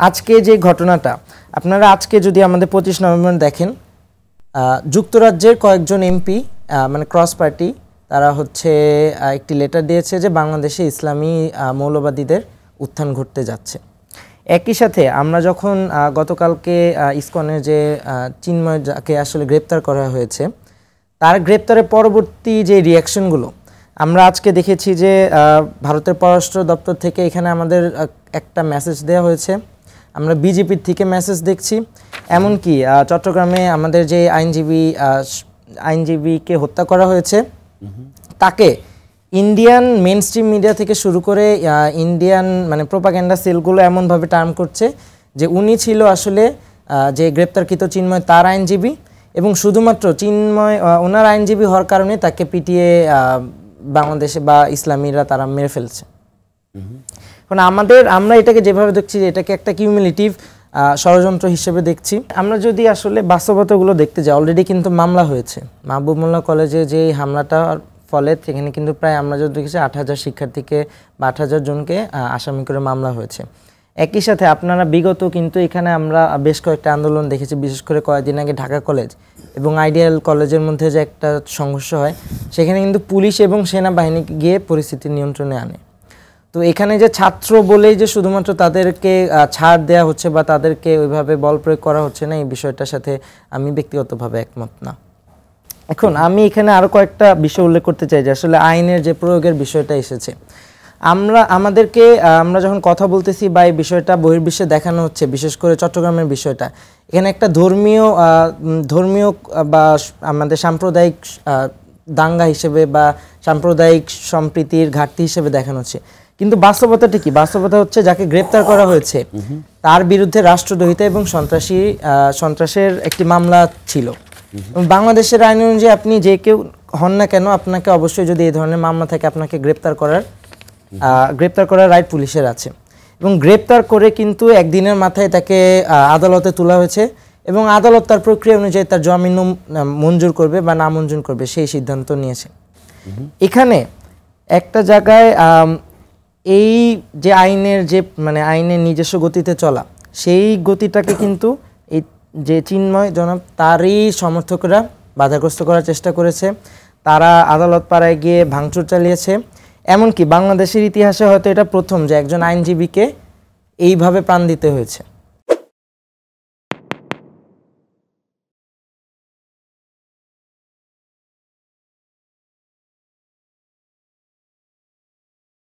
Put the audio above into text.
আজকে যে ঘটনাটা আপনারা আজকে যদি আমাদের 25 নভেম্বর দেখেন, যুক্তরাজ্যের কয়েকজন এমপি মানে ক্রস পার্টি তারা হচ্ছে একটি লেটার দিয়েছে যে বাংলাদেশে ইসলামী মৌলবাদীদের উত্থান ঘটতে যাচ্ছে। একই সাথে আমরা যখন গতকালকে ইসকনের যে চিন্ময় যাকে আসলে গ্রেপ্তার করা হয়েছে তার গ্রেপ্তারের পরবর্তী যে রিয়াকশনগুলো আমরা আজকে দেখেছি যে ভারতের পররাষ্ট্র দপ্তর থেকে এখানে আমাদের একটা মেসেজ দেওয়া হয়েছে, আমরা বিজেপির থেকে মেসেজ দেখছি, এমনকি চট্টগ্রামে আমাদের যে আইনজীবীকে হত্যা করা হয়েছে তাকে ইন্ডিয়ান মেন স্ট্রিম মিডিয়া থেকে শুরু করে ইন্ডিয়ান মানে প্রোপাগ্যান্ডা সেলগুলো এমনভাবে টার্ম করছে যে উনি ছিল আসলে যে গ্রেপ্তারকৃত চিন্ময় তার আইনজীবী এবং শুধুমাত্র চিন্ময় ওনার আইনজীবী হওয়ার কারণে তাকে পিটিয়ে বাংলাদেশে বা ইসলামীরা তারা মেরে ফেলছে। কারণ আমরা এটাকে যেভাবে দেখছি এটাকে একটা কিউমুলেটিভ ষড়যন্ত্র হিসেবে দেখছি। আমরা যদি আসলে বাস্তবতাগুলো দেখতে যাই, অলরেডি কিন্তু মামলা হয়েছে মাহবুব মোল্লা কলেজে যে হামলাটার ফলে সেখানে কিন্তু প্রায় আমরা যদি দেখেছি 8,000 শিক্ষার্থীকে বা 8,000 জনকে আসামি করে মামলা হয়েছে। একই সাথে আপনারা বিগত কিন্তু এখানে আমরা বেশ কয়েকটা আন্দোলন দেখেছি, বিশেষ করে কয়েকদিন আগে ঢাকা কলেজ এবং আইডিয়াল কলেজের মধ্যে যে একটা সংঘর্ষ হয় সেখানে কিন্তু পুলিশ এবং সেনাবাহিনী গিয়ে পরিস্থিতি নিয়ন্ত্রণে আনে। তো এখানে যে ছাত্র বলেই যে শুধুমাত্র তাদেরকে ছাড় দেওয়া হচ্ছে বা তাদেরকে ওইভাবে বল প্রয়োগ করা হচ্ছে না, এই বিষয়টার সাথে আমি ব্যক্তিগতভাবে একমত না। এখন আমি এখানে আরও কয়েকটা বিষয় উল্লেখ করতে চাই যে আসলে আইনের যে প্রয়োগের বিষয়টা এসেছে, আমরা যখন কথা বলতেছি বা এই বিষয়টা বহির্বিশ্বে দেখানো হচ্ছে, বিশেষ করে চট্টগ্রামের বিষয়টা, এখানে একটা ধর্মীয় বা আমাদের সাম্প্রদায়িক দাঙ্গা হিসেবে বা সাম্প্রদায়িক সম্প্রীতির ঘাটতি হিসেবে দেখানো হচ্ছে, কিন্তু বাস্তবতাটা কি? বাস্তবতা হচ্ছে যাকে গ্রেপ্তার করা হয়েছে তার বিরুদ্ধে রাষ্ট্রদ্রোহিতা এবং সন্ত্রাসের একটি মামলা ছিল। বাংলাদেশের আইন অনুযায়ী আপনি যে কেউ হন না কেন আপনাকে অবশ্যই যদি এই ধরনের মামলা থাকে আপনাকে গ্রেপ্তার করার রাইট পুলিশের আছে এবং গ্রেপ্তার করে কিন্তু একদিনের মাথায় তাকে আদালতে তোলা হয়েছে এবং আদালত তার প্রক্রিয়া অনুযায়ী তার জামিন মঞ্জুর করবে বা না মঞ্জুর করবে সেই সিদ্ধান্ত নিয়েছে। এখানে একটা জায়গায় এই যে আইনের নিজস্ব গতিতে চলা, সেই গতিটাকে কিন্তু এই যে চিন্ময় জনাব তারই সমর্থকরা বাধাগ্রস্ত করার চেষ্টা করেছে। তারা আদালত পাড়ায় গিয়ে ভাঙচুর চালিয়েছে, এমনকি বাংলাদেশের ইতিহাসে হয়তো এটা প্রথম যে একজন আইনজীবীকে এইভাবে প্রাণ দিতে হয়েছে।